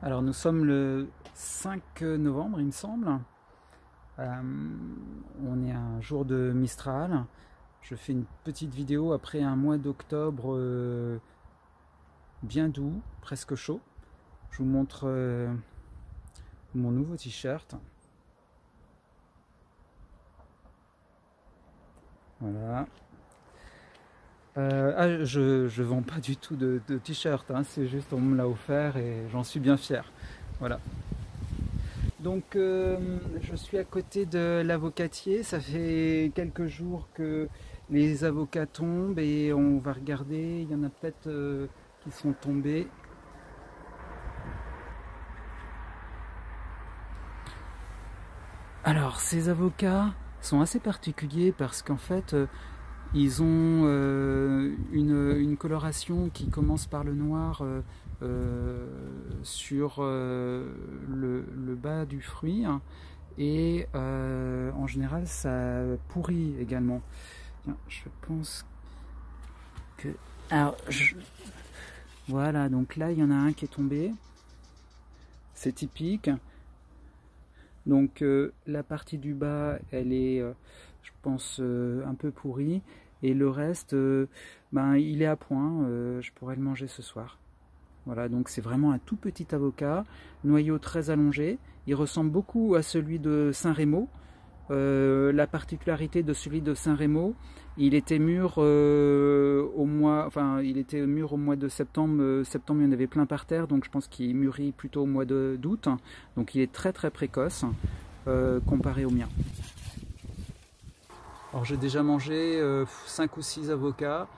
Alors nous sommes le 5 novembre il me semble. On est un jour de Mistral. Je fais une petite vidéo après un mois d'octobre bien doux, presque chaud. Je vous montre mon nouveau t-shirt. Voilà. Je vends pas du tout de t-shirt, hein, c'est juste on me l'a offert et j'en suis bien fier. Voilà. Donc je suis à côté de l'avocatier, ça fait quelques jours que les avocats tombent et on va regarder, il y en a peut-être qui sont tombés. Alors ces avocats sont assez particuliers parce qu'en fait ils ont une coloration qui commence par le noir sur le bas du fruit et en général ça pourrit également. Je pense que... Alors, voilà, donc là il y en a un qui est tombé, c'est typique. Donc la partie du bas elle est je pense un peu pourrie et le reste ben, il est à point, je pourrais le manger ce soir. Voilà, donc c'est vraiment un tout petit avocat, noyau très allongé, il ressemble beaucoup à celui de Saint-Rémy. La particularité de celui de Saint-Rémy, il était mûr au mois de septembre. Septembre, il y en avait plein par terre, donc je pense qu'il mûrit plutôt au mois d'août. Donc il est très très précoce comparé au mien. Alors j'ai déjà mangé 5 ou 6 avocats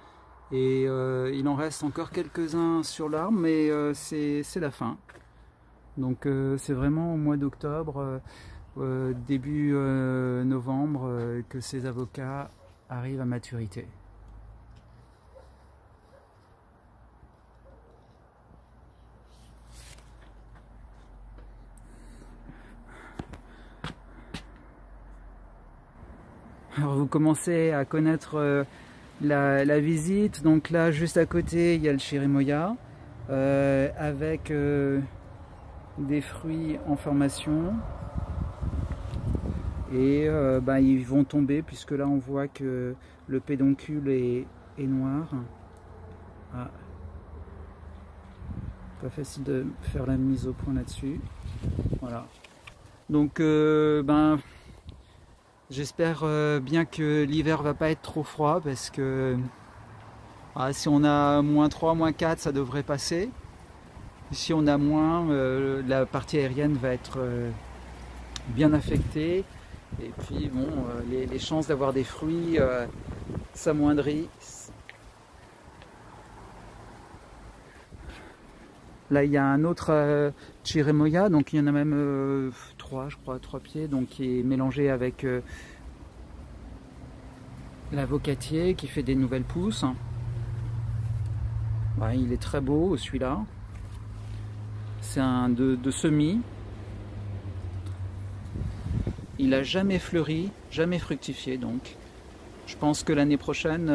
et il en reste encore quelques-uns sur l'arbre, mais c'est la fin. Donc c'est vraiment au mois d'octobre. Début novembre que ces avocats arrivent à maturité. Alors vous commencez à connaître la visite, donc là juste à côté il y a le chérimoya avec des fruits en formation. Et ils vont tomber puisque là on voit que le pédoncule est noir. Ah. Pas facile de faire la mise au point là-dessus. Voilà. Donc j'espère bien que l'hiver va pas être trop froid parce que si on a -3, -4 ça devrait passer. Si on a moins, la partie aérienne va être bien affectée. Et puis bon, les chances d'avoir des fruits s'amoindrissent. Là il y a un autre chérimoya, donc il y en a même 3, je crois, 3 pieds, donc qui est mélangé avec l'avocatier qui fait des nouvelles pousses. Ouais, il est très beau celui-là. C'est un de semis. Il n'a jamais fleuri, jamais fructifié, donc je pense que l'année prochaine,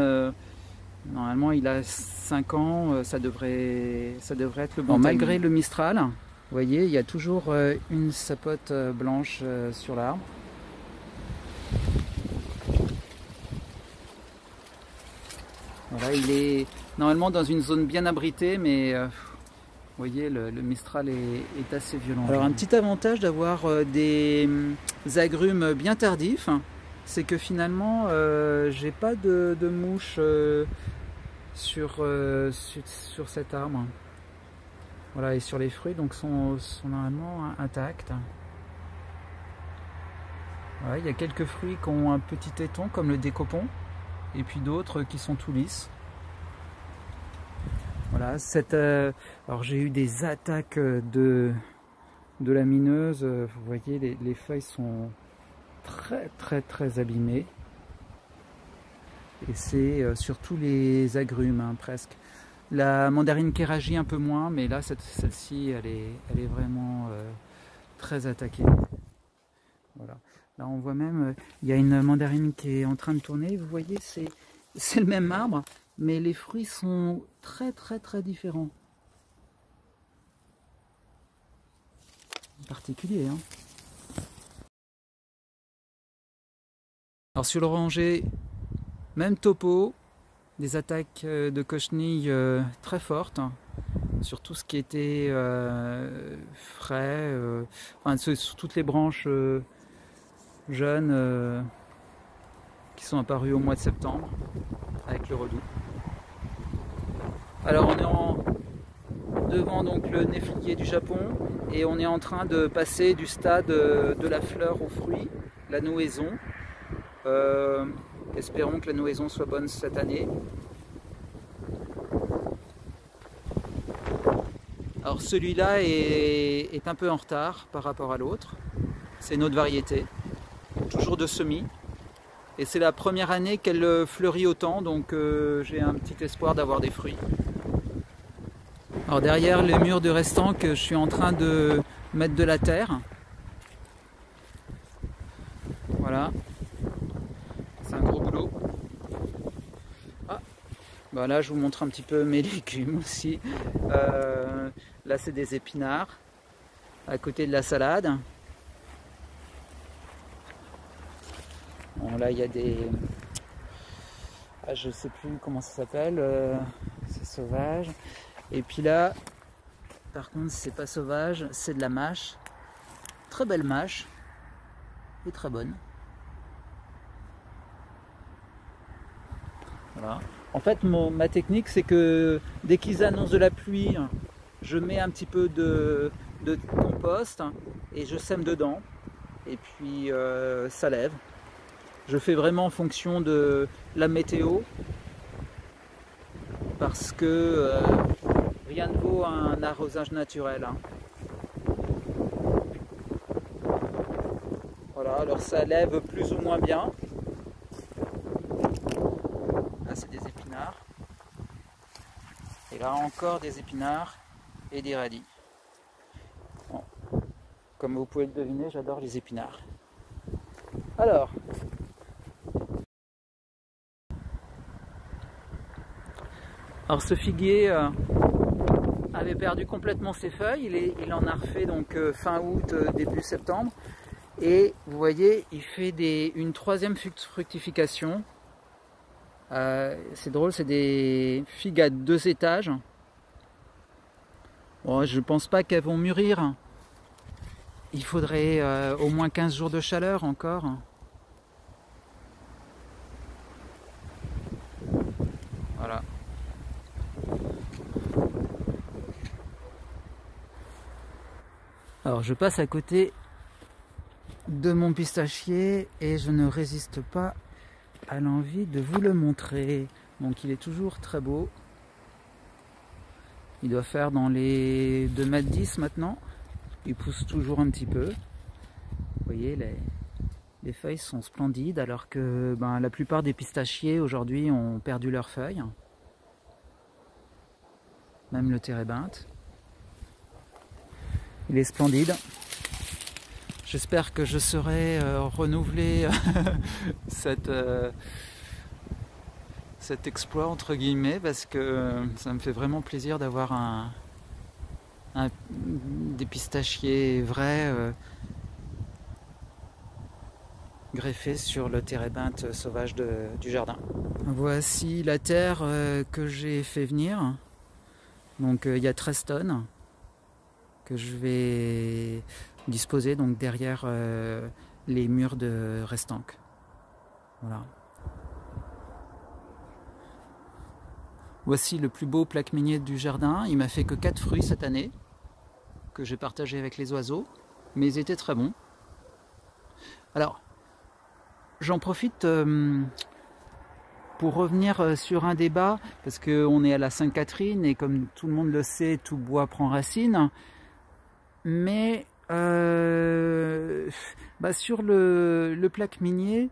normalement il a 5 ans, ça devrait être le bon timing. Malgré le Mistral, vous voyez, il y a toujours une sapote blanche sur l'arbre. Voilà, il est normalement dans une zone bien abritée, mais vous voyez, le Mistral est assez violent. Alors un petit avantage d'avoir des agrumes bien tardifs, c'est que finalement j'ai pas de mouches sur cet arbre. Voilà, et sur les fruits, donc sont normalement intacts. Voilà, il y a quelques fruits qui ont un petit téton comme le décopon, et puis d'autres qui sont tout lisses. Voilà, alors j'ai eu des attaques de lamineuse. Vous voyez, les feuilles sont très très très abîmées. Et c'est sur tous les agrumes, hein, presque. La mandarine Kéragi un peu moins, mais là celle-ci elle est vraiment très attaquée. Voilà. Là on voit même, il y a une mandarine qui est en train de tourner. Vous voyez, c'est le même arbre, mais les fruits sont très très très différents. particulier. Hein. Alors sur l'oranger, même topo, des attaques de cochenilles très fortes, hein, sur tout ce qui était frais, enfin, sur toutes les branches jeunes qui sont apparues au mois de septembre avec le redoux. Alors on est devant donc le néflier du Japon et on est en train de passer du stade de la fleur au fruit, la nouaison. Espérons que la nouaison soit bonne cette année. Alors celui-là est un peu en retard par rapport à l'autre. C'est une autre variété, toujours de semis. Et c'est la première année qu'elle fleurit autant, donc j'ai un petit espoir d'avoir des fruits. Alors derrière les murs de restanques, je suis en train de mettre de la terre. Voilà. C'est un gros boulot. Ah. Bah là je vous montre un petit peu mes légumes aussi. Là c'est des épinards à côté de la salade. Bon, là il y a des... Ah, je sais plus comment ça s'appelle. C'est sauvage. Et puis là, par contre c'est pas sauvage, c'est de la mâche. Très belle mâche. Et très bonne. Voilà. En fait, ma technique, c'est que dès qu'ils annoncent de la pluie, je mets un petit peu de compost et je sème dedans. Et puis, ça lève. Je fais vraiment en fonction de la météo. Parce que rien ne vaut un arrosage naturel. Hein. Voilà, alors ça lève plus ou moins bien. C'est des épinards et là encore des épinards et des radis. Bon. Comme vous pouvez le deviner, j'adore les épinards. Alors ce figuier avait perdu complètement ses feuilles, il en a refait donc fin août, début septembre, et vous voyez il fait une troisième fructification. C'est drôle, c'est des figues à 2 étages. Bon, je pense pas qu'elles vont mûrir. Il faudrait au moins 15 jours de chaleur encore. Voilà. Alors je passe à côté de mon pistachier et je ne résiste pas à l'envie de vous le montrer. Donc il est toujours très beau. Il doit faire dans les 2,10 m maintenant. Il pousse toujours un petit peu. Vous voyez, les feuilles sont splendides alors que la plupart des pistachiers aujourd'hui ont perdu leurs feuilles. Même le térébinthe. Il est splendide. J'espère que je saurai renouveler cet exploit entre guillemets parce que ça me fait vraiment plaisir d'avoir des pistachiers vrais greffés sur le térébinthe sauvage du jardin. Voici la terre que j'ai fait venir. Donc il y a 13 tonnes que je vais disposer donc derrière les murs de restanques. Voilà. Voici le plus beau plaque minier du jardin. Il m'a fait que 4 fruits cette année, que j'ai partagé avec les oiseaux, mais ils étaient très bons. Alors, j'en profite pour revenir sur un débat, parce qu'on est à la Sainte-Catherine, et comme tout le monde le sait, tout bois prend racine. Mais sur le plaque minier,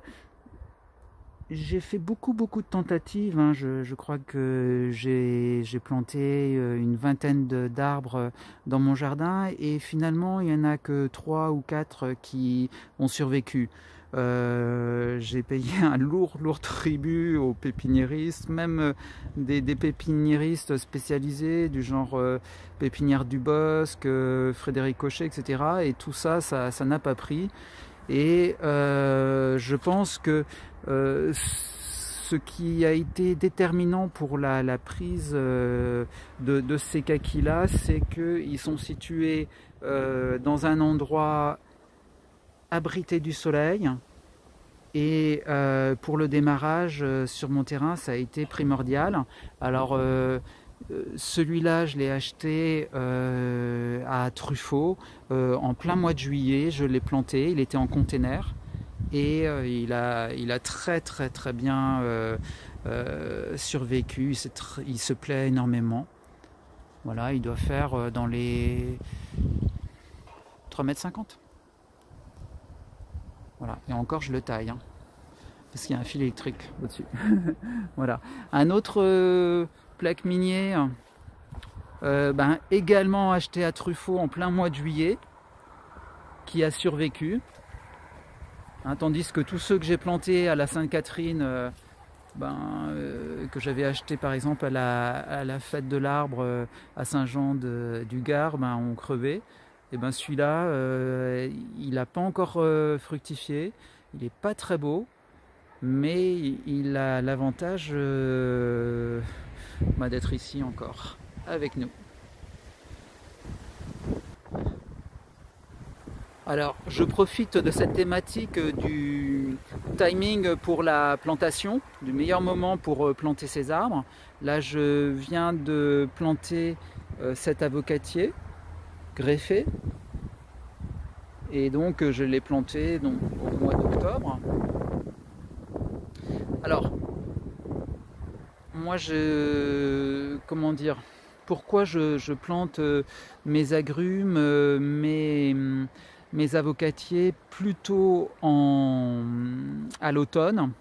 j'ai fait beaucoup de tentatives. Hein. Je crois que j'ai planté une vingtaine d'arbres dans mon jardin et finalement il n'y en a que 3 ou 4 qui ont survécu. J'ai payé un lourd tribut aux pépiniéristes, même des pépiniéristes spécialisés du genre Pépinière du Bosc, Frédéric Cochet, etc. Et tout ça, ça n'a pas pris. Et je pense que ce qui a été déterminant pour la prise de ces kakis-là, c'est qu'ils sont situés dans un endroit abrité du soleil. Et pour le démarrage sur mon terrain, ça a été primordial. Alors celui-là, je l'ai acheté à Truffaut en plein mois de juillet. Je l'ai planté, il était en container et il a très bien survécu. Il se plaît énormément. Voilà, il doit faire dans les 3,50 m. Voilà, et encore je le taille, hein, parce qu'il y a un fil électrique au-dessus. Voilà. Un autre plaque minier, également acheté à Truffaut en plein mois de juillet, qui a survécu. Hein, tandis que tous ceux que j'ai plantés à la Sainte-Catherine, que j'avais acheté par exemple à la fête de l'arbre à Saint-Jean du Gard, ont crevé. Et celui-là, il n'a pas encore fructifié, il n'est pas très beau, mais il a l'avantage d'être ici encore avec nous. Alors, je profite de cette thématique du timing pour la plantation, du meilleur moment pour planter ces arbres. Là, je viens de planter cet avocatier greffé, et donc je l'ai planté donc, au mois d'octobre. Alors, moi pourquoi je plante mes agrumes, mes avocatiers plutôt à l'automne?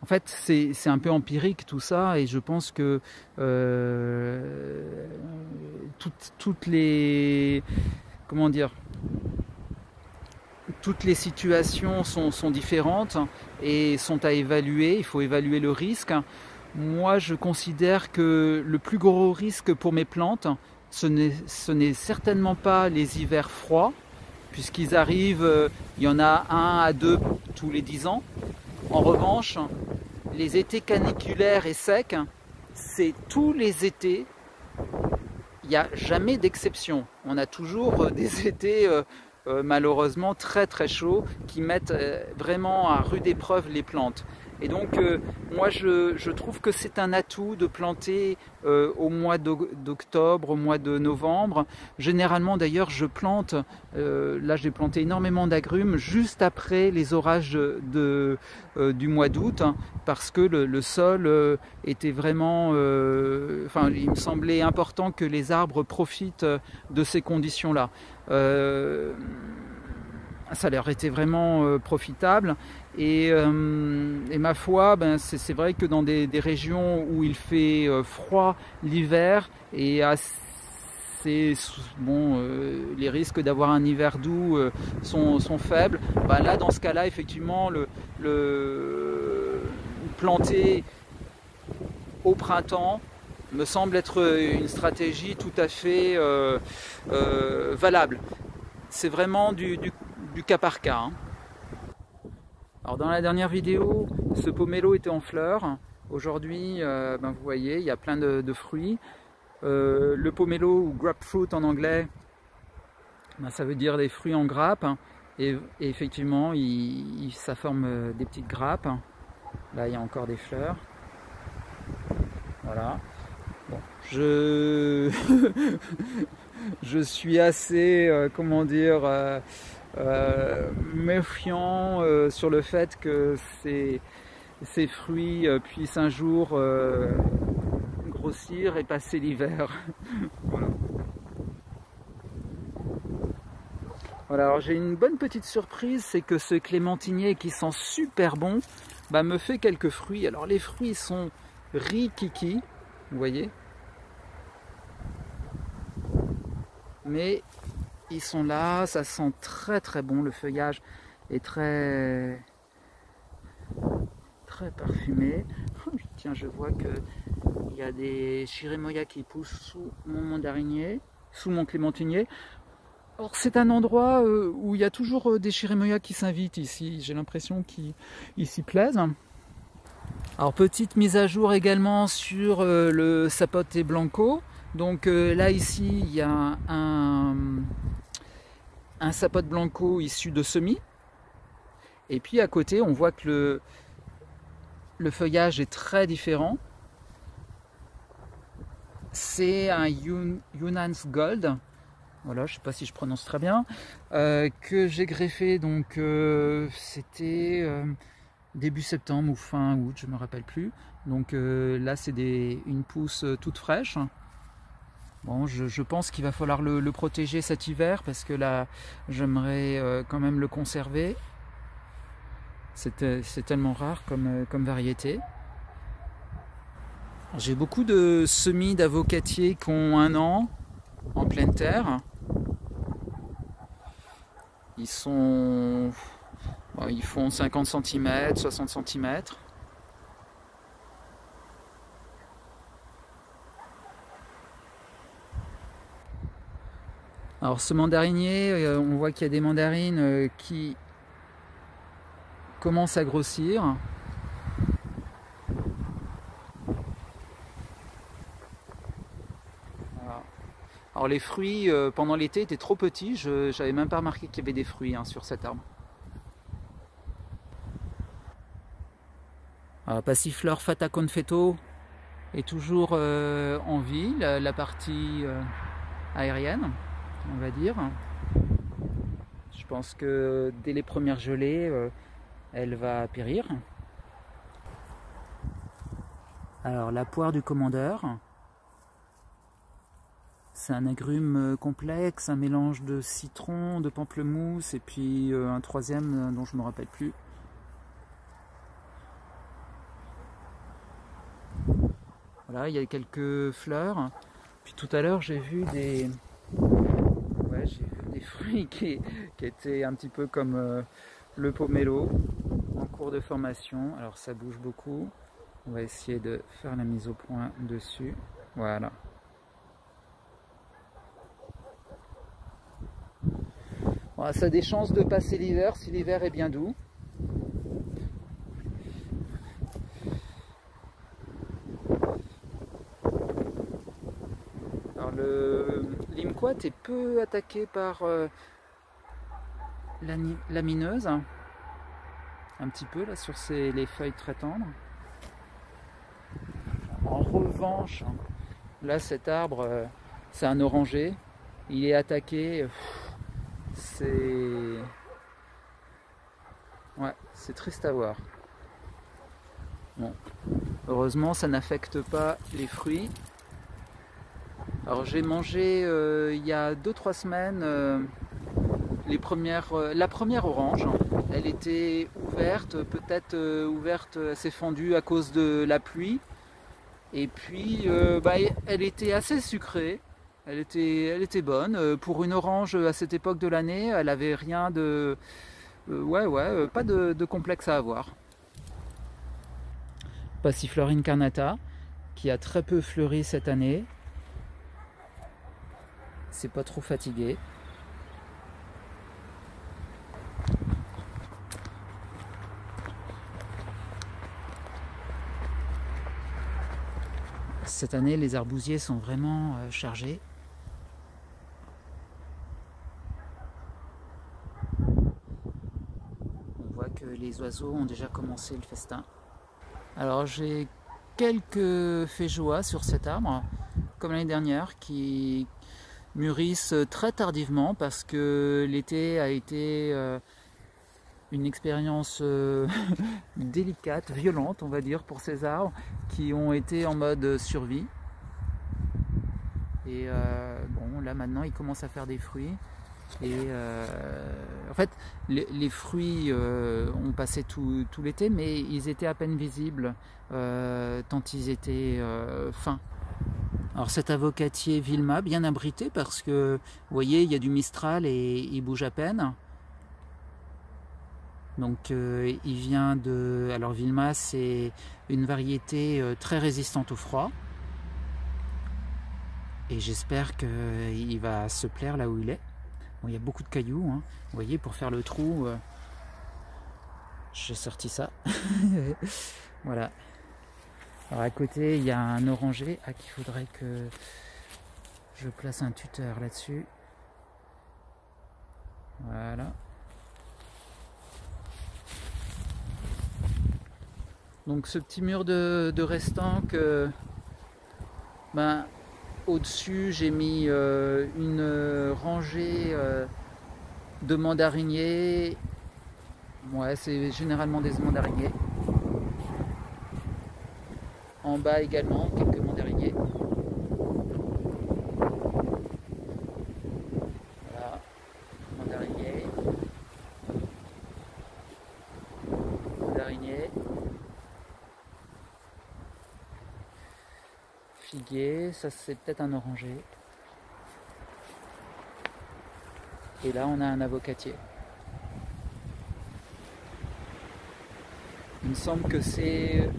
En fait, c'est un peu empirique tout ça, et je pense que toutes les situations sont différentes et sont à évaluer. Il faut évaluer le risque. Moi, je considère que le plus gros risque pour mes plantes, ce n'est certainement pas les hivers froids, puisqu'ils arrivent, il y en a 1 à 2 tous les 10 ans. En revanche, les étés caniculaires et secs, c'est tous les étés, il n'y a jamais d'exception. On a toujours des étés malheureusement très chauds qui mettent vraiment à rude épreuve les plantes. Et donc moi je trouve que c'est un atout de planter au mois d'octobre, au mois de novembre. Généralement d'ailleurs je plante, là j'ai planté énormément d'agrumes juste après les orages du mois d'août, hein, parce que le sol était vraiment, il me semblait important que les arbres profitent de ces conditions-là. Ça leur était vraiment profitable. Et ma foi, c'est vrai que dans des régions où il fait froid l'hiver et assez bon, les risques d'avoir un hiver doux sont faibles. Là, dans ce cas-là, effectivement, le planter au printemps me semble être une stratégie tout à fait valable. C'est vraiment du cas par cas, hein. Alors dans la dernière vidéo, ce pomelo était en fleurs. Aujourd'hui, vous voyez, il y a plein de fruits. Le pomelo, ou grapefruit en anglais, ça veut dire des fruits en grappe. Et effectivement, ça forme des petites grappes. Là, il y a encore des fleurs. Voilà. Bon, je suis assez, méfiant sur le fait que ces fruits puissent un jour grossir et passer l'hiver. Voilà. Voilà, alors j'ai une bonne petite surprise, c'est que ce clémentinier qui sent super bon me fait quelques fruits. Alors les fruits sont rikiki, vous voyez, mais ils sont là, ça sent très bon, le feuillage est très parfumé. Tiens, je vois que il y a des chirimoyas qui poussent sous mon mandarinier, sous mon clémentinier. Alors c'est un endroit où il y a toujours des chirimoyas qui s'invitent ici. J'ai l'impression qu'ils s'y plaisent. Alors petite mise à jour également sur le Sapote Blanco. Donc là ici il y a un Sapote Blanco issu de semis. Et puis à côté on voit que le feuillage est très différent. C'est un Yunan's Gold. Voilà, je ne sais pas si je prononce très bien, que j'ai greffé, donc c'était début septembre ou fin août, je ne me rappelle plus. Donc là c'est une pousse toute fraîche. Bon, je pense qu'il va falloir le protéger cet hiver parce que là j'aimerais quand même le conserver. C'est tellement rare comme variété. J'ai beaucoup de semis d'avocatiers qui ont 1 an en pleine terre. Ils font 50 cm, 60 cm. Alors ce mandarinier, on voit qu'il y a des mandarines qui commencent à grossir. Alors les fruits pendant l'été étaient trop petits, je n'avais même pas remarqué qu'il y avait des fruits sur cet arbre. Passiflore Fata Confetto est toujours en vie, la partie aérienne, on va dire. Je pense que dès les premières gelées, elle va périr. Alors la poire du commandeur. C'est un agrume complexe, un mélange de citron, de pamplemousse et puis un troisième dont je ne me rappelle plus. Voilà, il y a quelques fleurs. Puis tout à l'heure j'ai vu des fruits qui étaient un petit peu comme le pomelo en cours de formation. Alors ça bouge beaucoup. On va essayer de faire la mise au point dessus. Voilà. Bon, ça a des chances de passer l'hiver si l'hiver est bien doux. Alors le limquat est peu attaqué par la mineuse, un petit peu là sur les feuilles très tendres. En revanche, là cet arbre, c'est un oranger, il est attaqué. C'est triste à voir. Bon. Heureusement, ça n'affecte pas les fruits. Alors j'ai mangé il y a 2-3 semaines la première orange. Elle était ouverte, peut-être ouverte assez fendue à cause de la pluie. Et puis elle était assez sucrée. Elle était bonne. Pour une orange à cette époque de l'année, elle avait rien de... pas de complexe à avoir. Passiflore incarnata, qui a très peu fleuri cette année. C'est pas trop fatigué. Cette année, les arbousiers sont vraiment chargés. On voit que les oiseaux ont déjà commencé le festin. Alors j'ai quelques feijoas sur cet arbre, comme l'année dernière, qui mûrissent très tardivement parce que l'été a été une expérience délicate, violente on va dire pour ces arbres qui ont été en mode survie. Et bon là maintenant ils commencent à faire des fruits. Et en fait les fruits ont passé tout l'été, mais ils étaient à peine visibles tant ils étaient fins. Alors cet avocatier Vilma, bien abrité parce que vous voyez il y a du mistral et il bouge à peine. Donc il vient de... Alors Vilma, c'est une variété très résistante au froid. Et j'espère qu'il va se plaire là où il est. Bon, il y a beaucoup de cailloux, hein. Vous voyez, pour faire le trou, j'ai sorti ça. Voilà. Alors à côté, il y a un oranger. Ah, qu'il faudrait que je place un tuteur là-dessus. Voilà. Donc ce petit mur de restanques, ben, au-dessus j'ai mis une rangée de mandariniers. Ouais, c'est généralement des mandariniers. En bas également, quelques mandariniers. Voilà, mandariniers. Mandariniers. Figuier, ça c'est peut-être un oranger. Et là on a un avocatier. Il me semble que c'est...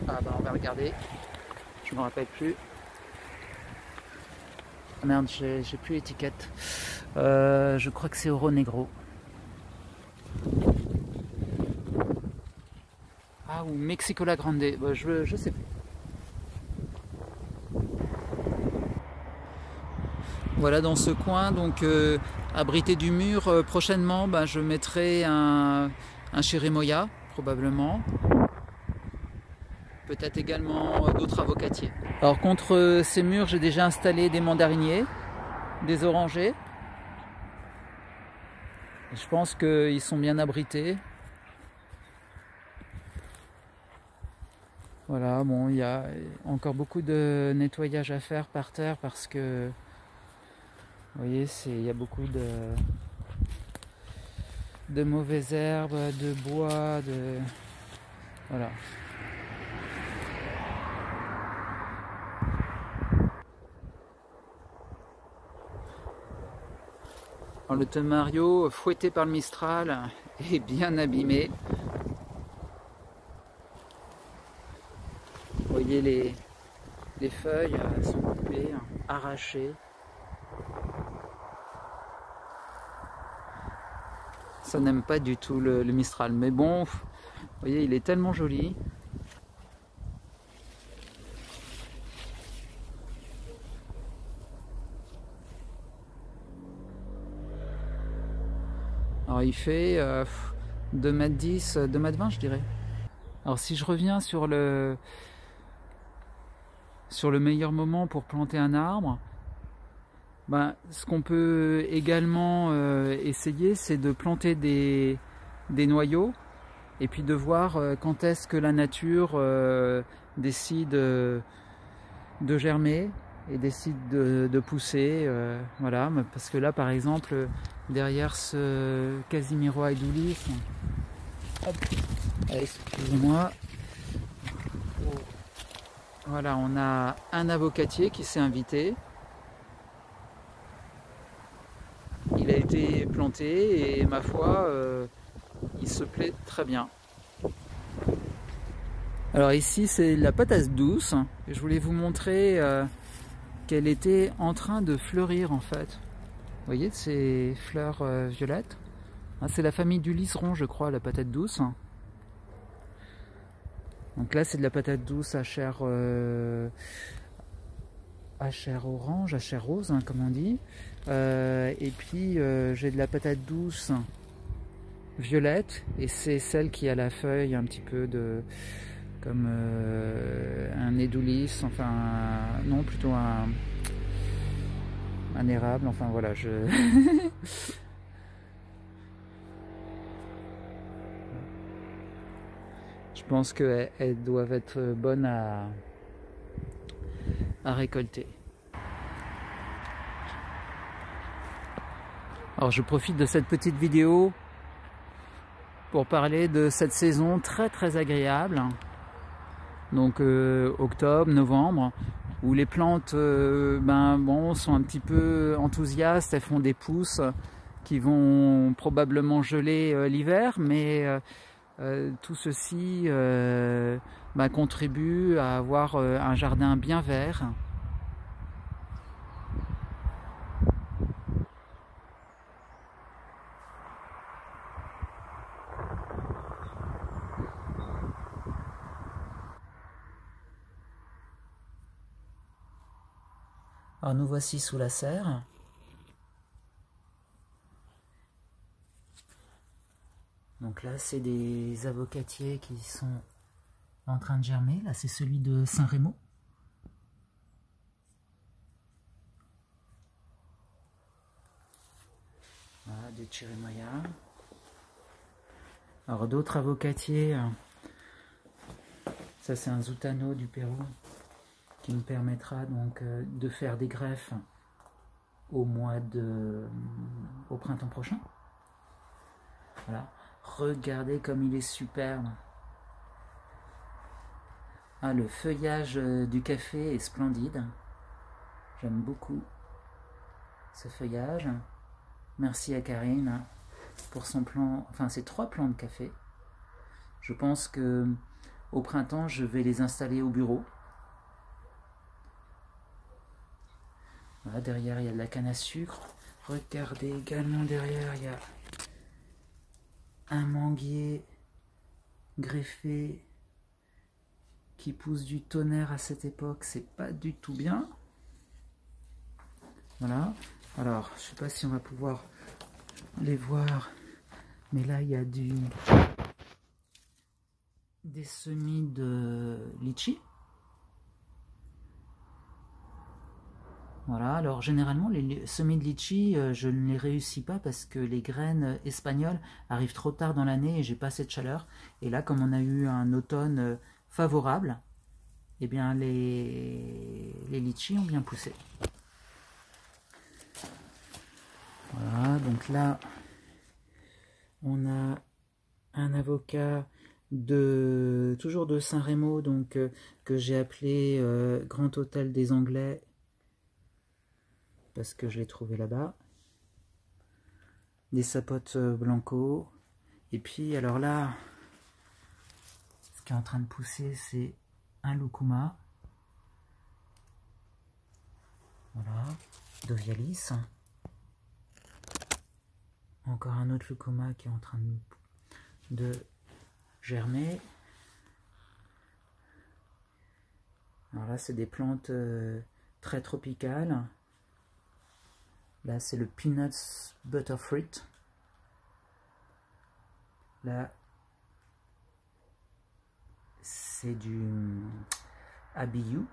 Ah bah on va regarder. Je me rappelle plus. Ah merde, j'ai plus l'étiquette. Je crois que c'est Oro Negro. Ah, ou Mexicola Grande. Bah, je sais plus. Voilà, dans ce coin, donc abrité du mur, prochainement bah, je mettrai un chérimoya, probablement. Peut-être également d'autres avocatiers. Alors contre ces murs, j'ai déjà installé des mandariniers, des orangers. Je pense qu'ils sont bien abrités. Voilà, bon, il y a encore beaucoup de nettoyage à faire par terre parce que vous voyez, il y a beaucoup de mauvaises herbes, de bois, voilà. Alors, le tamario, fouetté par le Mistral, est bien abîmé. Vous voyez, les feuilles sont coupées, arrachées. Ça n'aime pas du tout le Mistral, mais bon, vous voyez, il est tellement joli. Alors il fait 2,10 m, 2,20 m je dirais. Alors si je reviens sur le meilleur moment pour planter un arbre, ben, ce qu'on peut également essayer, c'est de planter des noyaux et puis de voir quand est-ce que la nature décide de germer et décide de pousser. Voilà, parce que là, par exemple, derrière ce Casimiro Aedulis, excusez-moi, voilà, on a un avocatier qui s'est invité. Il a été planté et ma foi, il se plaît très bien. Alors ici c'est la patate douce. Je voulais vous montrer qu'elle était en train de fleurir en fait. Vous voyez ces fleurs violettes. C'est la famille du liseron je crois, la patate douce. Donc là c'est de la patate douce à chair orange, à chair rose, hein, comme on dit. Et puis j'ai de la patate douce violette, et c'est celle qui a la feuille un petit peu comme un édoulis, enfin non, plutôt un érable, enfin voilà, je pense qu'elles doivent être bonnes à récolter. Alors je profite de cette petite vidéo pour parler de cette saison très très agréable, donc octobre, novembre, où les plantes sont un petit peu enthousiastes, elles font des pousses, qui vont probablement geler l'hiver, mais tout ceci contribue à avoir un jardin bien vert. Alors nous voici sous la serre. Donc là, c'est des avocatiers qui sont en train de germer. Là, c'est celui de Saint-Rémy. Voilà, de Chirimoya. Alors d'autres avocatiers. Ça, c'est un Zutano du Pérou qui me permettra donc de faire des greffes au printemps prochain. Voilà. Regardez comme il est superbe. Ah, le feuillage du café est splendide. J'aime beaucoup ce feuillage. Merci à Karine pour son plan, enfin ces 3 plants de café. Je pense que au printemps, je vais les installer au bureau. Voilà, derrière, il y a de la canne à sucre. Regardez également derrière, il y a un manguier greffé qui pousse du tonnerre à cette époque. C'est pas du tout bien. Voilà. Alors, je sais pas si on va pouvoir les voir, mais là, il y a des semis de litchi. Voilà, alors généralement les semis de litchi, je ne les réussis pas parce que les graines espagnoles arrivent trop tard dans l'année et j'ai pas assez de chaleur. Et là, comme on a eu un automne favorable, eh bien les litchis ont bien poussé. Voilà, donc là, on a un avocat toujours de Saint-Rémy, donc que j'ai appelé Grand Hôtel des Anglais, parce que je l'ai trouvé là-bas. Des sapotes blanco. Et puis, alors là, ce qui est en train de pousser, c'est un lucuma. Voilà, d'Ovialis. Encore un autre lucuma qui est en train de germer. Alors là, c'est des plantes très tropicales. Là, c'est le Peanuts Butterfruit. Là, c'est du Abiyu.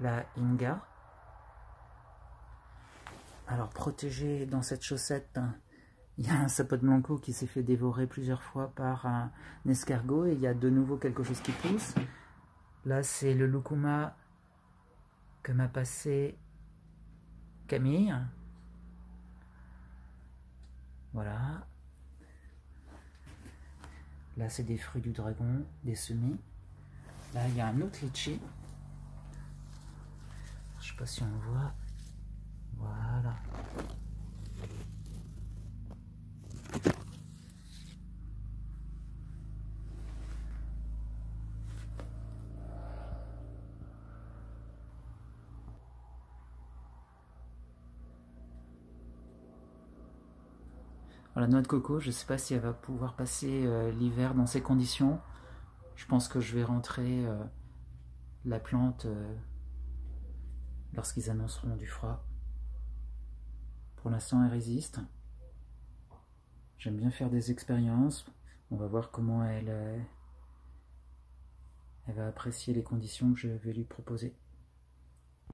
La Inga. Alors, protégé dans cette chaussette, il y a un sapote blanco qui s'est fait dévorer plusieurs fois par un escargot. Et il y a de nouveau quelque chose qui pousse. Là, c'est le lucuma que m'a passé Camille. Voilà. Là, c'est des fruits du dragon, des semis. Là, il y a un autre litchi. Je sais pas si on voit. Voilà. La noix de coco, je ne sais pas si elle va pouvoir passer l'hiver dans ces conditions. Je pense que je vais rentrer la plante lorsqu'ils annonceront du froid. Pour l'instant, elle résiste. J'aime bien faire des expériences. On va voir comment elle va apprécier les conditions que je vais lui proposer.